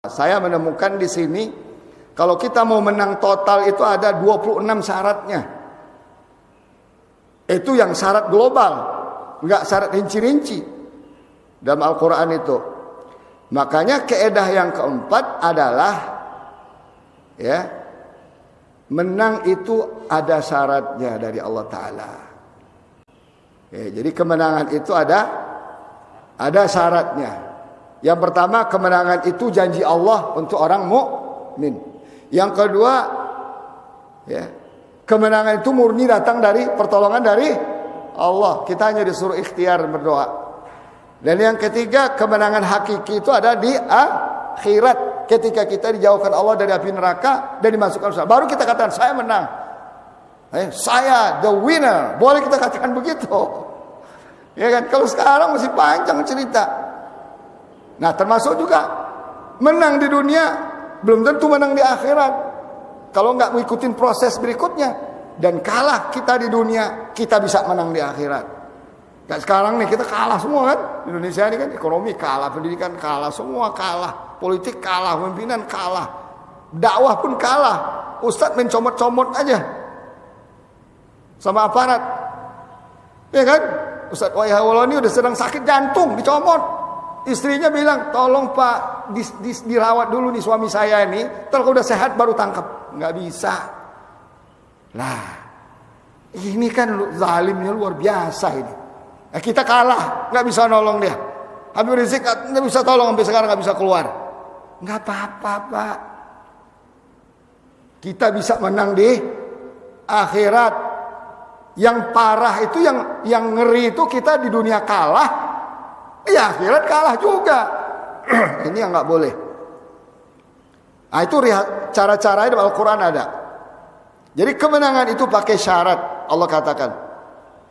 Saya menemukan di sini kalau kita mau menang total itu ada 26 syaratnya. Itu yang syarat global, enggak syarat rinci-rinci dalam Al-Quran itu. Makanya kaidah yang keempat adalah ya, menang itu ada syaratnya dari Allah Ta'ala. Ya, jadi kemenangan itu ada syaratnya. Yang pertama, kemenangan itu janji Allah untuk orang mukmin. Yang kedua, ya, kemenangan itu murni datang dari pertolongan dari Allah. Kita hanya disuruh ikhtiar berdoa. Dan yang ketiga, kemenangan hakiki itu ada di akhirat. Ketika kita dijauhkan Allah dari api neraka dan dimasukkan surga, baru kita katakan saya menang. Saya the winner. Boleh kita katakan begitu. Ya kan? Kalau sekarang masih panjang cerita. Nah, termasuk juga menang di dunia belum tentu menang di akhirat. Kalau nggak mengikuti proses berikutnya dan kalah kita di dunia, kita bisa menang di akhirat. Kayak sekarang nih kita kalah semua kan? Indonesia ini kan ekonomi kalah, pendidikan kalah, semua kalah, politik kalah, pemimpinan kalah, dakwah pun kalah. Ustadz mencomot-comot aja sama aparat. Ya kan? Ustadz Wayahwala ini udah sedang sakit jantung, dicomot. Istrinya bilang, tolong Pak dirawat dulu nih suami saya ini, kalau udah sehat baru tangkap. Nggak bisa. Nah, ini kan zalimnya luar biasa ini. Nah, kita kalah, nggak bisa nolong dia. Habib Rizik nggak bisa tolong sampai sekarang nggak bisa keluar. Nggak apa-apa Pak. Kita bisa menang di akhirat. Yang parah itu yang ngeri itu kita di dunia kalah. Ya akhirat kalah juga. Ini yang nggak boleh. Nah itu cara-caranya dalam Al-Quran ada. Jadi kemenangan itu pakai syarat. Allah katakan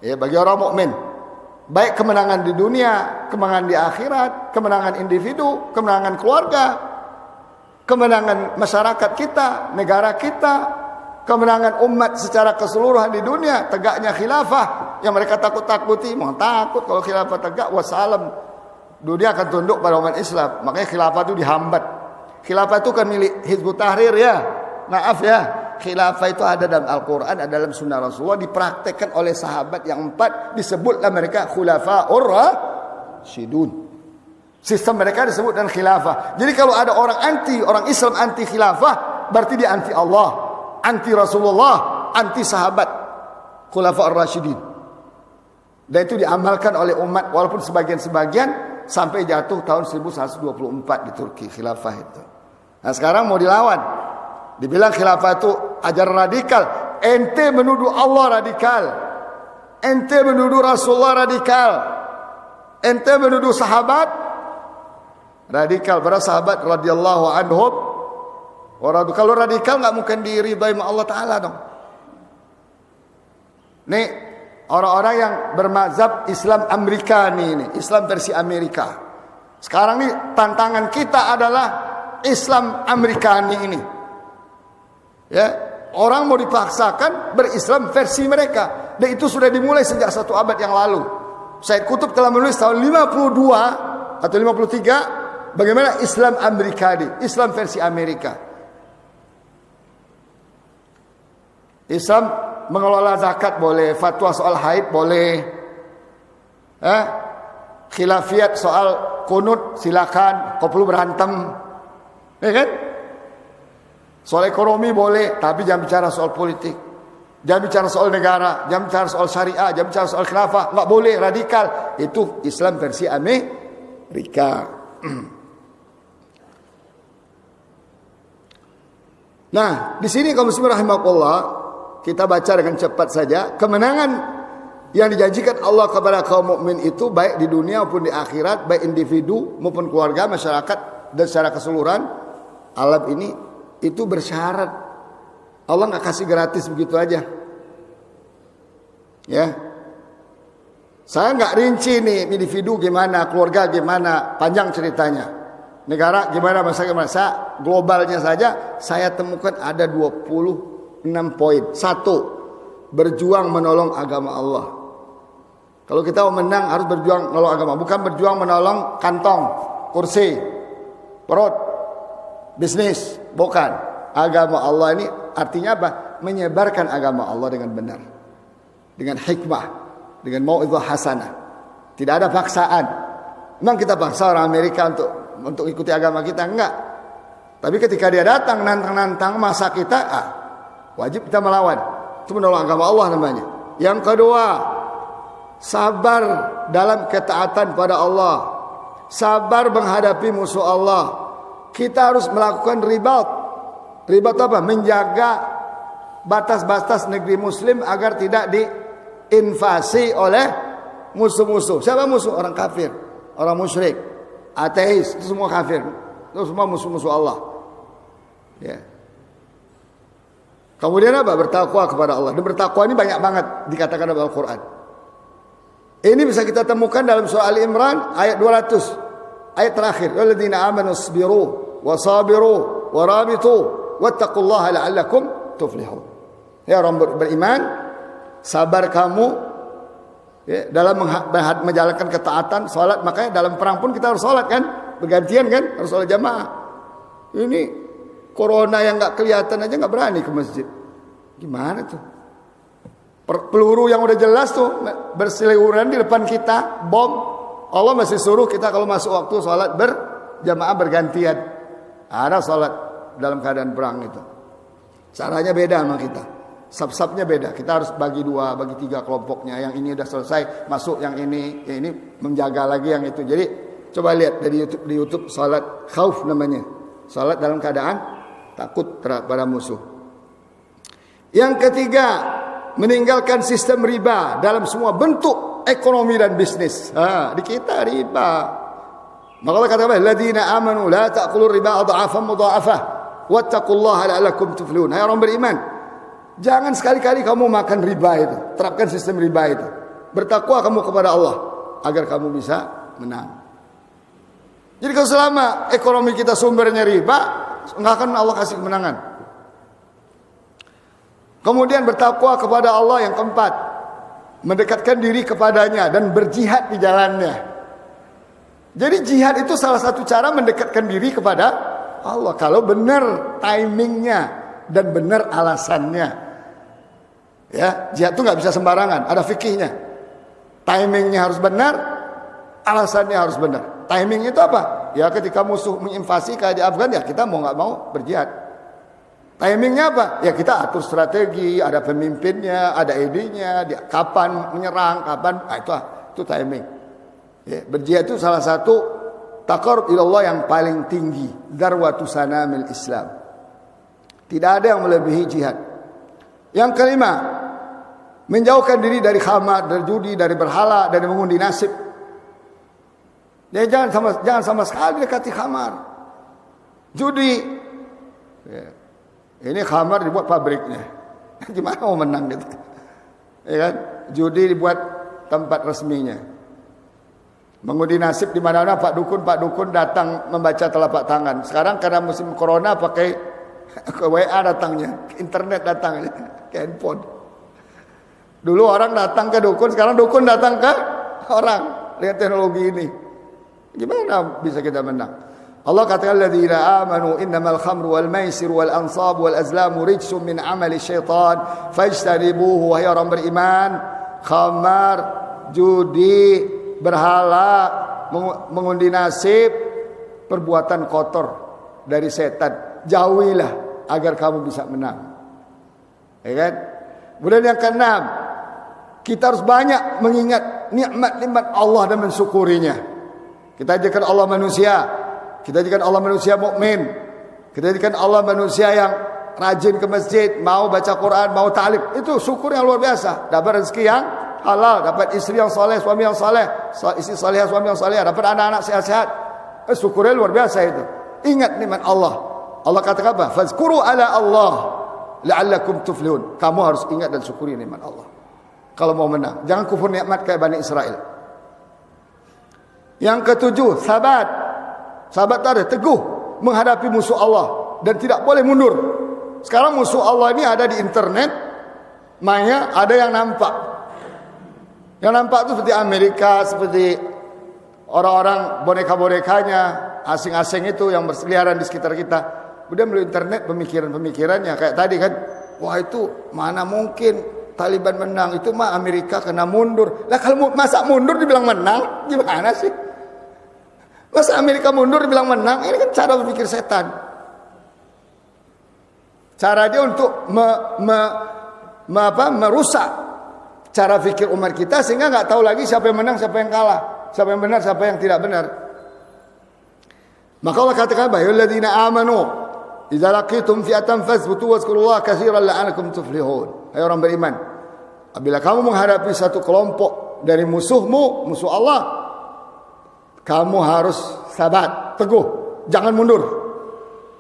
ya, bagi orang mukmin, baik kemenangan di dunia, kemenangan di akhirat, kemenangan individu, kemenangan keluarga, kemenangan masyarakat kita, negara kita, kemenangan umat secara keseluruhan di dunia, tegaknya khilafah yang mereka takut-takuti. Mau takut kalau khilafah tegak, wassalam, dunia akan tunduk pada umat Islam. Makanya khilafah itu dihambat. Khilafah itu kan milik Hizbut Tahrir ya. Maaf ya, khilafah itu ada dalam Al-Quran, ada dalam sunnah Rasulullah, dipraktekkan oleh sahabat yang 4, disebutlah mereka khulafaur rasyidun. Sistem mereka disebut dan khilafah. Jadi kalau ada orang Islam anti khilafah, berarti dia anti Allah, anti Rasulullah, anti sahabat khulafaur rasyidin. Dan itu diamalkan oleh umat walaupun sebagian-sebagian sampai jatuh tahun 1124 di Turki khilafah itu. Nah sekarang mau dilawan, dibilang khilafah itu ajaran radikal. Ente menuduh Allah radikal, ente menuduh Rasulullah radikal, ente menuduh sahabat radikal. Para sahabat radhiyallahu anhum, kalau radikal nggak mungkin diridai sama Allah Taala dong. Nih orang-orang yang bermazhab Islam Amerika ini, Islam versi Amerika. Sekarang nih tantangan kita adalah Islam Amerikani ini. Ya, orang mau dipaksakan berislam versi mereka. Dan itu sudah dimulai sejak 1 abad yang lalu. Said Qutb telah menulis tahun 52 atau 53 bagaimana Islam Amerikani, Islam versi Amerika. Islam mengelola zakat boleh, fatwa soal haid boleh, khilafiyat soal kunut silakan, kau perlu berantem, ya kan? Soal ekonomi boleh, tapi jangan bicara soal politik, jangan bicara soal negara, jangan bicara soal syariah, jangan bicara soal khilafah, nggak boleh, radikal. Itu Islam versi Amerika. Nah, di sini kaum muslimin rahimakumullah, kita baca dengan cepat saja. Kemenangan yang dijanjikan Allah kepada kaum mukmin itu baik di dunia maupun di akhirat, baik individu maupun keluarga, masyarakat dan secara keseluruhan alam ini, itu bersyarat. Allah nggak kasih gratis begitu aja. Ya, saya nggak rinci nih individu gimana, keluarga gimana, panjang ceritanya. Negara gimana, masa gimana. Saya globalnya saja saya temukan ada 26 poin. 1, berjuang menolong agama Allah. Kalau kita mau menang harus berjuang menolong agama, bukan berjuang menolong kantong, kursi, perut. bisnis, bukan. Agama Allah ini artinya apa? Menyebarkan agama Allah dengan benar, dengan hikmah, dengan mau'izah hasanah. Tidak ada paksaan. Memang kita paksa orang Amerika untuk ikuti agama kita, enggak. Tapi ketika dia datang nantang-nantang masa kita, wajib kita melawan. Itu menolong agama Allah namanya. Yang kedua, sabar dalam ketaatan pada Allah. Sabar menghadapi musuh Allah. Kita harus melakukan ribat. Ribat apa? Menjaga batas-batas negeri muslim agar tidak diinvasi oleh musuh-musuh. Siapa musuh? Orang kafir, orang musyrik, ateis, itu semua kafir. Itu semua musuh-musuh Allah. Ya. Kemudian apa? Bertakwa kepada Allah. Dan bertakwa ini banyak banget dikatakan dalam Al-Quran. Ini bisa kita temukan dalam surah Ali Imran ayat 200. Ayat terakhir. Walladzina amanu sabiru wa sabiru wa rabitu wattaqullaha la'allakum tuflihun. Ya orang beriman, sabar kamu ya, dalam menjalankan ketaatan, salat. Makanya dalam perang pun kita harus salat kan? Bergantian kan? Harus salat jamaah. Ini corona yang nggak kelihatan aja nggak berani ke masjid. Gimana tuh? Peluru yang udah jelas tuh berseliweran di depan kita, bom. Allah masih suruh kita kalau masuk waktu salat berjamaah bergantian. Ada salat dalam keadaan perang itu. Caranya beda sama kita. Sab-sabnya beda. Kita harus bagi 2, bagi 3 kelompoknya. Yang ini udah selesai, masuk yang ini menjaga lagi yang itu. Jadi coba lihat di YouTube salat khauf namanya. Salat dalam keadaan takut pada musuh. Yang ketiga, meninggalkan sistem riba dalam semua bentuk ekonomi dan bisnis. Di kita riba. Maka Allah kata apa? Ladina amanu la ta'kulur riba adha'afan mudha'afah wattaqullaha la'allakum tuflihun. Hai orang beriman, jangan sekali-kali kamu makan riba itu. Terapkan sistem riba itu. Bertakwa kamu kepada Allah agar kamu bisa menang. Jadi kalau selama ekonomi kita sumbernya riba, enggak akan Allah kasih kemenangan. Kemudian bertakwa kepada Allah yang keempat, mendekatkan diri kepadanya dan berjihad di jalannya. Jadi jihad itu salah satu cara mendekatkan diri kepada Allah. Kalau benar timingnya dan benar alasannya. Ya, jihad itu nggak bisa sembarangan, ada fikihnya. Timingnya harus benar, alasannya harus benar. Timing itu apa? Ya ketika musuh menginvasi kayak di Afgan, ya kita mau nggak mau berjihad. Timingnya apa? Ya kita atur strategi, ada pemimpinnya, ada idenya, kapan menyerang, kapan, itu timing. Ya, berjihad itu salah satu taqarrub ila Allah yang paling tinggi, darwatu sanamil Islam. Tidak ada yang melebihi jihad. Yang kelima, menjauhkan diri dari khamar, dari judi, dari berhala, dari mengundi nasib. Ya, jangan sama sekali dekati khamar. Judi. Ya. Ini khamar dibuat pabriknya. Gimana mau menang gitu? Ya kan? Judi dibuat tempat resminya. Mengundi nasib di mana-mana Pak Dukun datang membaca telapak tangan. Sekarang karena musim corona pakai ke WA datangnya, ke internet datangnya, ke handphone. Dulu orang datang ke dukun, sekarang dukun datang ke orang dengan teknologi ini. Gimana bisa kita menang? Allah katakan alladzina amanu innamal khamru wal maisir wal ansab wal azlamu rijsum min amali syaitan fajtanibuhu. Wahai orang beriman, khamar, judi, berhala, mengundi nasib, perbuatan kotor dari setan. Jauhilah agar kamu bisa menang. Ya kan? Kemudian yang keenam, kita harus banyak mengingat nikmat-nikmat Allah dan mensyukurinya. Kita jadikan Allah manusia. Kita jadikan Allah manusia mukmin. Kita jadikan Allah manusia yang rajin ke masjid, mau baca Quran, mau ta'lim. Itu syukur yang luar biasa. Dapat rezeki yang halal, dapat istri yang soleh, suami yang soleh, istri soleh, suami yang soleh, dapat anak-anak sehat-sehat. Syukurnya luar biasa itu. Ingat nikmat Allah. Allah katakan apa? Fazkuru ala Allah la'allakum tuflihun. Kamu harus ingat dan syukuri nikmat Allah kalau mau menang. Jangan kufur nikmat kayak Bani Israel. Yang ketujuh, sabat. Sabat itu ada teguh menghadapi musuh Allah dan tidak boleh mundur. Sekarang musuh Allah ini ada di internet, maya ada yang nampak. Yang nampak itu seperti Amerika, seperti orang-orang boneka-bonekanya, asing-asing itu yang berseliaran di sekitar kita. Kemudian melalui internet pemikirannya kayak tadi kan, wah itu mana mungkin Taliban menang, itu mah Amerika kena mundur. Lah kalau masa mundur dibilang menang, gimana sih? Masa Amerika mundur dibilang menang? Ini kan cara berpikir setan. Cara dia untuk merusak cara pikir umat kita sehingga nggak tahu lagi siapa yang menang, siapa yang kalah, siapa yang benar, siapa yang tidak benar. Maka Allah katakan, "Ayyuhalladzina amanu, idza laqitum fi'atan fathbutu wazkurullaha katsiran la'allakum tuflihun." Hai orang beriman, apabila kamu menghadapi satu kelompok dari musuhmu, musuh Allah, kamu harus sabar, teguh, jangan mundur.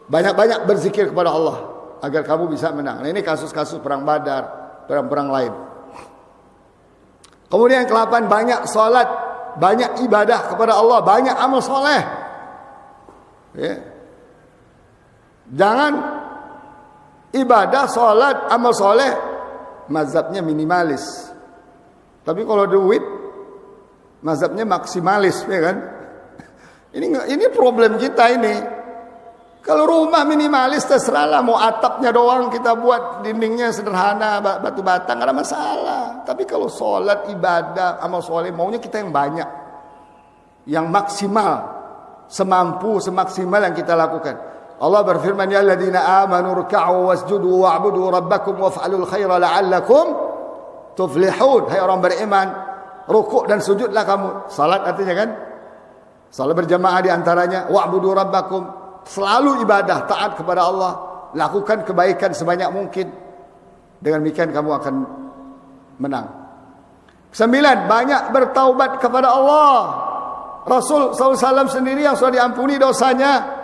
Banyak-banyak berzikir kepada Allah agar kamu bisa menang. Nah, ini kasus-kasus perang Badar, perang-perang lain. Kemudian yang ke-8, banyak salat, banyak ibadah kepada Allah, banyak amal soleh. Ya. Jangan ibadah, salat, amal soleh mazhabnya minimalis. Tapi kalau duit mazhabnya maksimalis, ya kan? Ini problem kita ini. Kalau rumah minimalis terserahlah, mau atapnya doang kita buat, dindingnya sederhana, batu bata, nggak ada masalah. Tapi kalau sholat, ibadah, amal soleh, maunya kita yang banyak, yang maksimal, semampu, semaksimal yang kita lakukan. Allah berfirman, ya alladzina amanu ruk'u wasjudu wa'budu rabbakum waf'alul khaira la'allakum tuflihun. Hai orang beriman, rukuk dan sujudlah kamu. Salat artinya kan, salat berjamaah di antaranya, wa'budu rabbakum, selalu ibadah, taat kepada Allah, lakukan kebaikan sebanyak mungkin. Dengan demikian kamu akan menang. 9, banyak bertaubat kepada Allah. Rasul SAW sendiri yang sudah diampuni dosanya,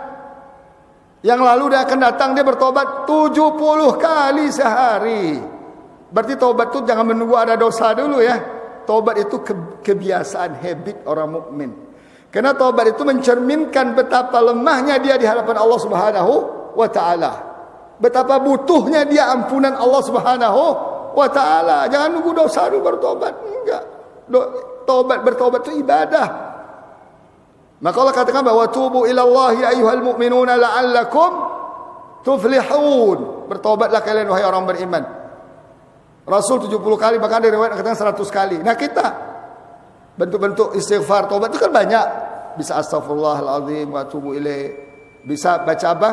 yang lalu dia akan datang, dia bertobat 70 kali sehari. Berarti taubat itu jangan menunggu ada dosa dulu ya. Taubat itu kebiasaan, habit orang mukmin. Karena taubat itu mencerminkan betapa lemahnya dia di hadapan Allah Subhanahu wa taala. Betapa butuhnya dia ampunan Allah Subhanahu wa taala. Jangan nunggu dosa dulu baru taubat. Enggak. Bertobat itu ibadah. Maka Allah katakan bahwa tubu ilallahi ayyuhal mu'minuna la'allakum tuflihun. Bertobatlah kalian wahai orang beriman. Rasul 70 kali, bahkan dari riwayat katakan 100 kali. Nah kita bentuk-bentuk istighfar taubat itu kan banyak. Bisa astaghfirullahaladzim wa atubu ilaih. Bisa baca apa?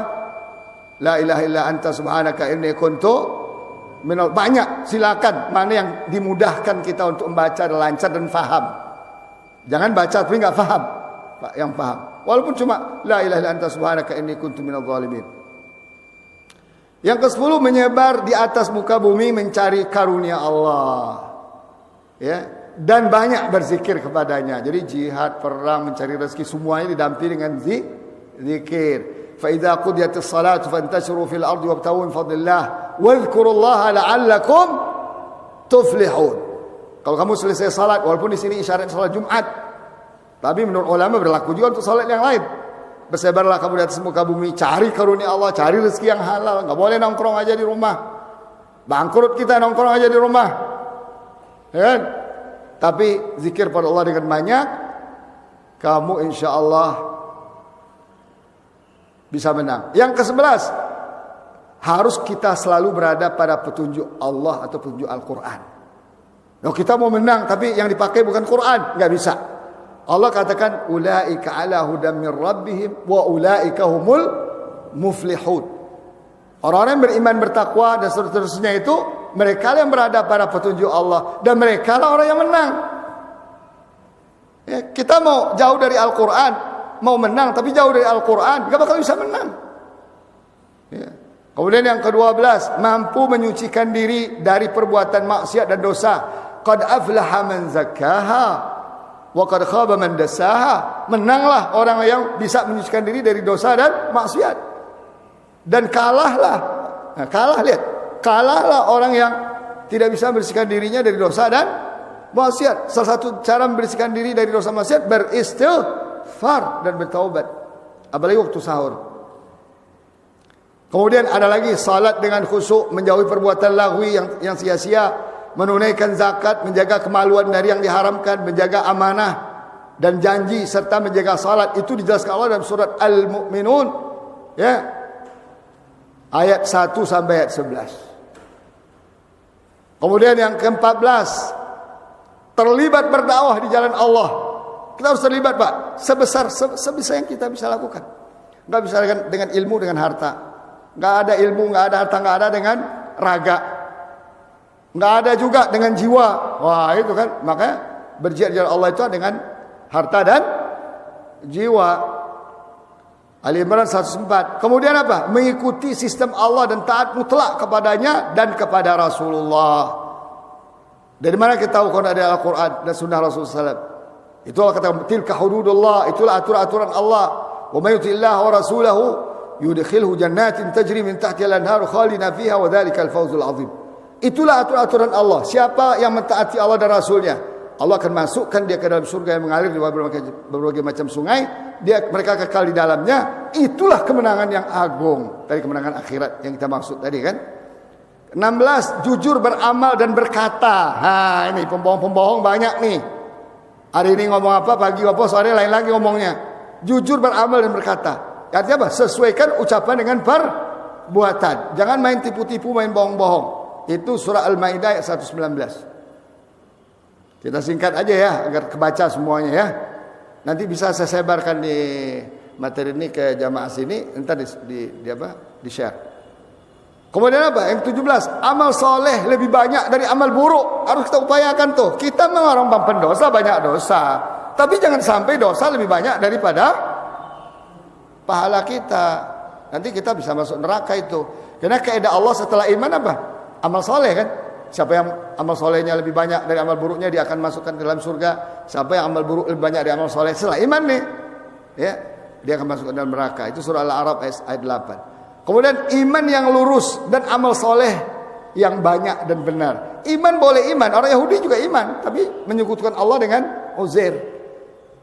La ilaha illa anta subhanaka inni kuntu minal. Banyak, silakan. Mana yang dimudahkan kita untuk membaca dan lancar dan faham. Jangan baca tapi enggak faham. Yang paham. Walaupun cuma la ilaha illa anta subhanaka inni kuntu minadh dhalimin. Yang ke-10, menyebar di atas muka bumi mencari karunia Allah. Ya, dan banyak berzikir kepadanya. Jadi jihad, perang, mencari rezeki semuanya didampingi dengan zikir. Fa idza qudiyatis salatu fantashiru fil ardi wabtaghu min fadlillah wadhkurullaha la'allakum tuflihun. Kalau kamu selesai salat, walaupun di sini isyarat salat Jumat, tapi menurut ulama berlaku juga untuk salat yang lain. Bersebarlah kamu di atas muka bumi, cari karunia Allah, cari rezeki yang halal. Enggak boleh nongkrong aja di rumah. Bangkrut kita nongkrong aja di rumah. Ya kan? Tapi zikir pada Allah dengan banyak, kamu insyaallah bisa menang. Yang ke-11, harus kita selalu berada pada petunjuk Allah atau petunjuk Al-Quran. Kalau kita mau menang tapi yang dipakai bukan Quran, enggak bisa. Allah katakan ulaika ala hudam min rabbihim wa ulaika humul muflihun. Orang-orang yang beriman, bertakwa dan seterusnya itu mereka yang berada pada petunjuk Allah dan mereka lah orang yang menang. Ya, kita mau jauh dari Al-Quran, mau menang tapi jauh dari Al-Quran, gak bakal bisa menang. Ya. Kemudian yang ke-12, mampu menyucikan diri dari perbuatan maksiat dan dosa. Qad aflaha man zakkaha wa qad khaba man dassaha. Menanglah orang yang bisa menyucikan diri dari dosa dan maksiat. Dan kalahlah. Nah, kalahlah orang yang tidak bisa membersihkan dirinya dari dosa dan maksiat. Salah satu cara membersihkan diri dari dosa maksiat beristighfar dan bertaubat. Apalagi waktu sahur. Kemudian ada lagi salat dengan khusyuk, menjauhi perbuatan lagwi yang sia-sia, menunaikan zakat, menjaga kemaluan dari yang diharamkan, menjaga amanah dan janji serta menjaga salat. Itu dijelaskan Allah dalam surat Al-Mu'minun. Ya. Ayat 1 sampai ayat 11. Kemudian yang ke-14, terlibat berdakwah di jalan Allah. Kita harus terlibat, Pak, sebisa yang kita bisa lakukan. Enggak bisa dengan ilmu, dengan harta. Enggak ada ilmu, enggak ada harta, enggak ada dengan raga. Enggak ada juga dengan jiwa. Wah, itu kan. Makanya berjihad di jalan Allah itu dengan harta dan jiwa. Ali Imran 104. Kemudian apa? Mengikuti sistem Allah dan taat mutlak kepadanya dan kepada Rasulullah. Dari mana kita tahu kalau ada Al-Quran dan Sunnah Rasulullah SAW? Itulah kata tilka hududullah, itulah aturan-aturan Allah. Wa may yuti'illah wa rasulahu yudkhilhu jannatin tajri min tahtiha al-anharu khalidina fiha wa dzalikal fawzul 'adzim. Itulah aturan-aturan Allah. Siapa yang mentaati Allah dan Rasulnya, Allah akan masukkan dia ke dalam surga yang mengalir di berbagai macam sungai. Mereka kekal di dalamnya. Itulah kemenangan yang agung. Tadi kemenangan akhirat yang kita maksud tadi kan. 16, jujur beramal dan berkata. Nah, ini pembohong-pembohong banyak nih. Hari ini ngomong apa, pagi apa, sore lain lagi ngomongnya. Jujur beramal dan berkata. Artinya apa? Sesuaikan ucapan dengan perbuatan. Jangan main tipu-tipu, main bohong-bohong. Itu surah Al-Maidah ayat 119. Kita singkat aja ya, agar kebaca semuanya ya. Nanti bisa saya sebarkan di materi ini ke jamaah sini, entar di share. Kemudian apa? Yang 17, amal soleh lebih banyak dari amal buruk. Harus kita upayakan tuh. Kita memang orang pendosa, banyak dosa. Tapi jangan sampai dosa lebih banyak daripada pahala kita. Nanti kita bisa masuk neraka itu. Karena kaidah Allah setelah iman apa? Amal soleh kan? Siapa yang amal solehnya lebih banyak dari amal buruknya, dia akan masukkan ke dalam surga. Siapa yang amal buruk lebih banyak dari amal soleh setelah iman nih, ya, dia akan masuk ke dalam neraka. Itu surah Al-A'raf ayat 8. Kemudian iman yang lurus dan amal soleh yang banyak dan benar. Iman boleh iman. Orang Yahudi juga iman, tapi menyekutukan Allah dengan Uzair.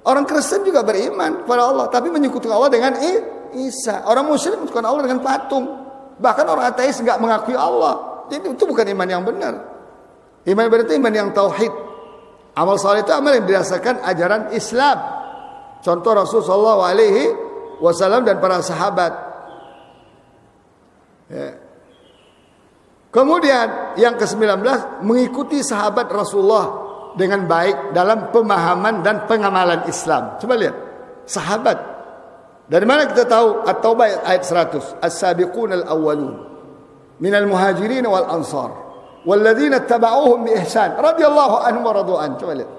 Orang Kristen juga beriman kepada Allah, tapi menyekutukan Allah dengan Isa. Orang musyrik menyekutukan Allah dengan patung. Bahkan orang ateis enggak mengakui Allah. Jadi itu bukan iman yang benar. Iman berarti iman yang tauhid. Amal soleh itu amal yang didasarkan ajaran Islam. Contoh Rasulullah SAW dan para sahabat. Ya. Kemudian yang ke-19, mengikuti sahabat Rasulullah dengan baik dalam pemahaman dan pengamalan Islam. Coba lihat, sahabat. Dari mana kita tahu? At-Taubah ayat 100. As-sabiqun al-awwalun minal muhajirin wal ansar walladzina ittaba'uuhum bi ihsan radhiyallahu anhum wa radu an. Coba lihat.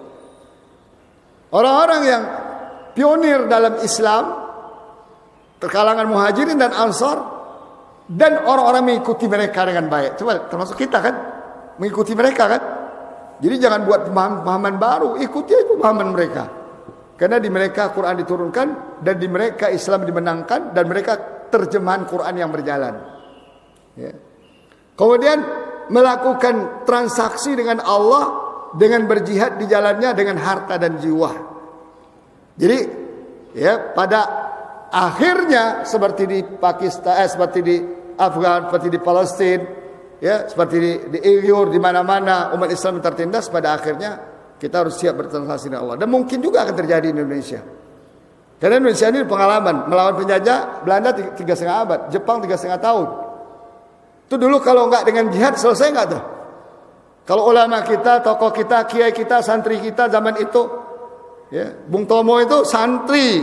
Orang-orang yang pionir dalam Islam, terkalangan muhajirin dan ansar, dan orang-orang mengikuti mereka dengan baik. Coba termasuk kita kan, mengikuti mereka kan. Jadi jangan buat pemahaman baru, ikuti pemahaman mereka. Karena di mereka Quran diturunkan, dan di mereka Islam dimenangkan, dan mereka terjemahan Quran yang berjalan. Ya. Kemudian melakukan transaksi dengan Allah dengan berjihad di jalannya dengan harta dan jiwa. Jadi ya pada akhirnya seperti di Pakistan, seperti di Afgan, seperti di Palestina, ya, seperti di Uyghur, di mana-mana umat Islam tertindas, pada akhirnya kita harus siap bertransaksi dengan Allah. Dan mungkin juga akan terjadi di Indonesia. Karena Indonesia ini pengalaman melawan penjajah Belanda 3,5 abad, Jepang 3,5 tahun. Itu dulu kalau enggak dengan jihad selesai enggak tuh? Kalau ulama kita, tokoh kita, kiai kita, santri kita zaman itu, ya, Bung Tomo itu santri,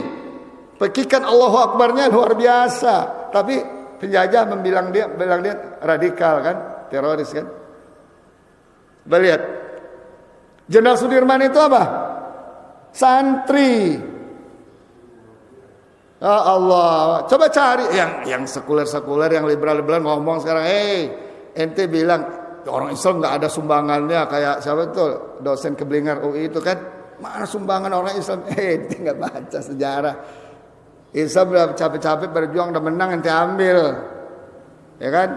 pekikan Allahu Akbarnya luar biasa. Tapi penjajah bilang dia radikal kan, teroris kan. Coba lihat, Jenderal Sudirman itu apa? Santri. Ya Allah, coba cari yang sekuler, yang liberal ngomong sekarang, ente bilang orang Islam nggak ada sumbangannya kayak siapa itu dosen Keblinger UI itu kan, mana sumbangan orang Islam? Ente nggak baca sejarah. Islam udah capek-capek berjuang, udah menang, ente ambil, ya kan?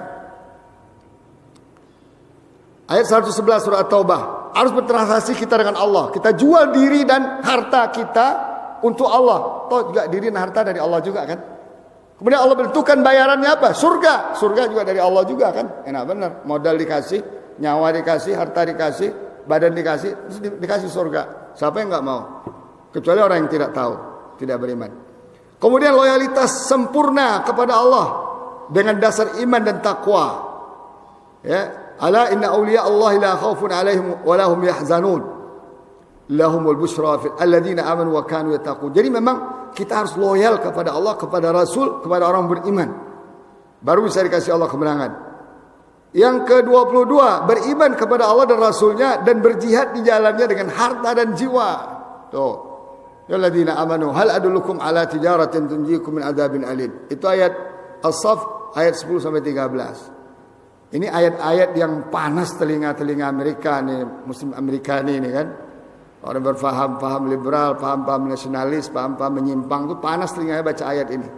Ayat 111 surah At-Taubah, harus bertransaksi kita dengan Allah. Kita jual diri dan harta kita untuk Allah. Toh juga diri dan harta dari Allah juga kan? Kemudian Allah bentukkan bayarannya apa? Surga. Surga juga dari Allah juga kan? Enak benar. Modal dikasih, nyawa dikasih, harta dikasih, badan dikasih, terus dikasih surga. Siapa yang nggak mau? Kecuali orang yang tidak tahu, tidak beriman. Kemudian loyalitas sempurna kepada Allah. dengan dasar iman dan takwa. Ya, ala inna awliya Allah la khaufun alaihim wa lahum yahzanun. Lahumul busyra fil alladziina amanu wa kanu yattaqun. Jadi memang kita harus loyal kepada Allah, kepada Rasul, kepada orang beriman. Baru bisa dikasih Allah kemenangan. Yang ke-22, beriman kepada Allah dan Rasulnya dan berjihad di jalannya dengan harta dan jiwa. Tuh. Ya alladzina amanu hal adullukum ala tijaratin tunjikum min adzabin alim. Itu ayat As-Saff ayat 10 sampai 13. Ini ayat-ayat yang panas telinga-telinga Amerika nih, Muslim Amerika nih kan. Orang berpaham liberal, paham nasionalis, paham menyimpang itu panas telinganya baca ayat ini.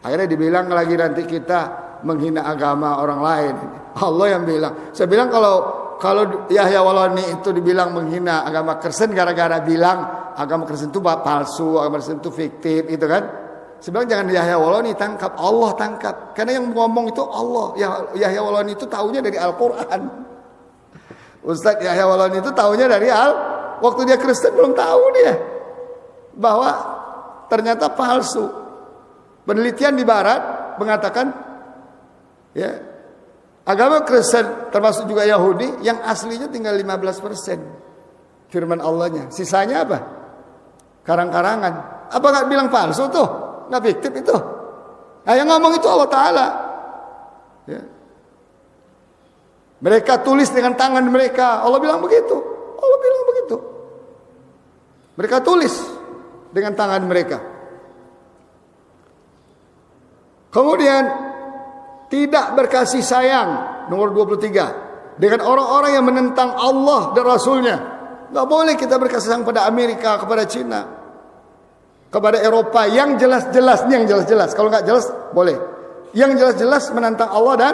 Akhirnya dibilang lagi nanti kita menghina agama orang lain. Allah yang bilang. Saya bilang kalau Yahya Walani itu dibilang menghina agama Kristen gara-gara bilang agama Kristen itu palsu, agama Kristen itu fiktif, gitu kan? Sebenarnya jangan Yahya Walani tangkap, Allah tangkap. Karena yang ngomong itu Allah. Yahya Walani itu taunya dari Al-Quran. Ustaz Yahya Walani itu taunya dari waktu dia Kristen belum tahu dia bahwa ternyata palsu. Penelitian di Barat mengatakan, ya, agama Kristen termasuk juga Yahudi yang aslinya tinggal 15% firman Allahnya. Sisanya apa? Karang-karangan. Apa nggak bilang palsu tuh? Nggak fiktif itu. Nah, yang ngomong itu Allah Ta'ala. Ya. Mereka tulis dengan tangan mereka. Allah bilang begitu. Allah bilang begitu. Mereka tulis dengan tangan mereka. Kemudian tidak berkasih sayang, nomor 23, dengan orang-orang yang menentang Allah dan Rasulnya. Nggak boleh kita berkasih sayang pada Amerika, kepada Cina, kepada Eropa yang jelas-jelas. Ini yang jelas-jelas. Kalau nggak jelas boleh. Yang jelas-jelas menentang Allah dan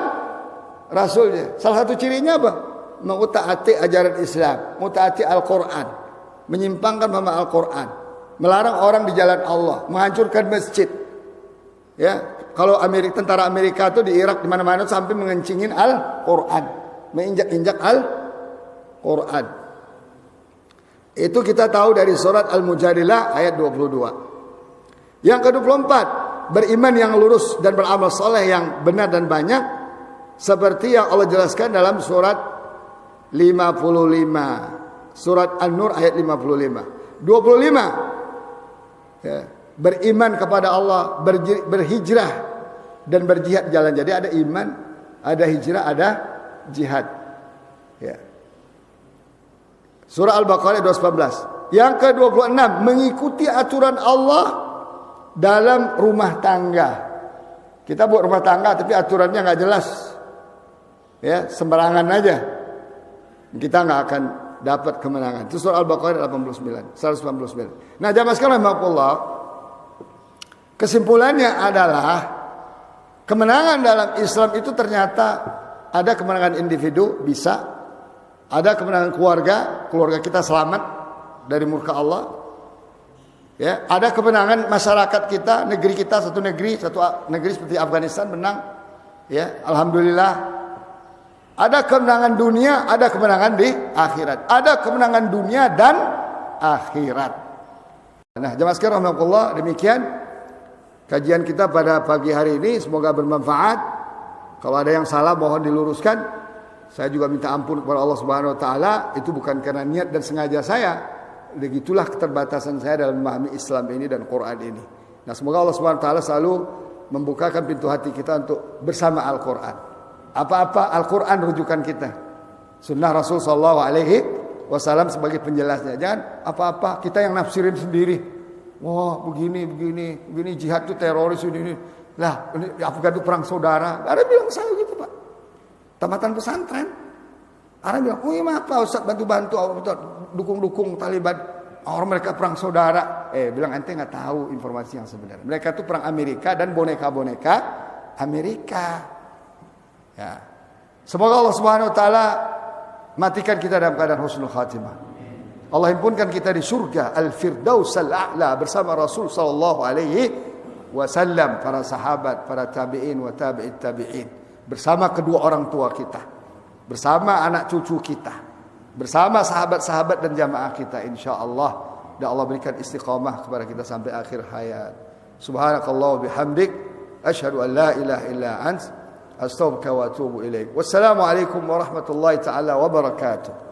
Rasulnya. Salah satu cirinya apa? Mengutaati ajaran Islam, mengutaati Al-Quran, menyimpangkan nama Al-Quran, melarang orang di jalan Allah, menghancurkan masjid. Ya. Kalau tentara Amerika itu di Irak di mana-mana sampai mengencingin Al-Quran, menginjak-injak Al-Quran. Itu kita tahu dari surat Al-Mujadilah ayat 22. Yang ke-24, beriman yang lurus dan beramal soleh yang benar dan banyak, seperti yang Allah jelaskan dalam surat 55, surat An-Nur ayat 55. 25, ya, beriman kepada Allah, berhijrah dan berjihad jalan. Jadi ada iman, ada hijrah, ada jihad. Ya. Surah Al-Baqarah 214. Yang ke-26, mengikuti aturan Allah dalam rumah tangga. Kita buat rumah tangga tapi aturannya nggak jelas. Ya, sembarangan aja. Kita nggak akan dapat kemenangan. Itu surah Al-Baqarah 199. Nah, jamaah sekalian rahmatullah, kesimpulannya adalah kemenangan dalam Islam itu ternyata ada kemenangan individu, bisa. Ada kemenangan keluarga kita selamat dari murka Allah. Ya, ada kemenangan masyarakat kita, negeri kita, satu negeri seperti Afghanistan menang. Ya, alhamdulillah. Ada kemenangan dunia, ada kemenangan di akhirat. Ada kemenangan dunia dan akhirat. Nah, jemaah sekalian rahimakumullah, demikian kajian kita pada pagi hari ini, semoga bermanfaat. Kalau ada yang salah mohon diluruskan. Saya juga minta ampun kepada Allah Subhanahu wa taala, itu bukan karena niat dan sengaja saya. Begitulah keterbatasan saya dalam memahami Islam ini dan Quran ini. Nah, semoga Allah Subhanahu wa taala selalu membukakan pintu hati kita untuk bersama Al-Qur'an. Apa-apa Al-Quran rujukan kita. Sunnah Rasul sallallahu alaihi wasallam sebagai penjelasnya. Jangan apa-apa kita yang nafsirin sendiri. Wah, begini jihad itu teroris ini. Lah, ini Afgan itu perang saudara. Ada bilang saya gitu, Pak. Tamatan pesantren. Ada bilang, "Oh, iya apa Ustaz bantu-bantu dukung Taliban. Orang mereka perang saudara." Bilang ente enggak tahu informasi yang sebenarnya. Mereka itu perang Amerika dan boneka-boneka Amerika. Ya. Semoga Allah Subhanahu wa taala matikan kita dalam keadaan husnul khatimah. Allah himpunkan kita di surga Al-Firdaus Al-A'la bersama Rasul sallallahu alaihi wasallam, para sahabat, para tabi'in wa tabi'it tabi'in, bersama kedua orang tua kita, bersama anak cucu kita, bersama sahabat-sahabat dan jamaah kita insyaallah. Dan Allah berikan istiqamah kepada kita sampai akhir hayat. Subhanakallah wa bihamdik, Asyhadu an la ilaha illa ant, astaghfiruka wa atubu ilaik. Wassalamu alaikum warahmatullahi taala wabarakatuh.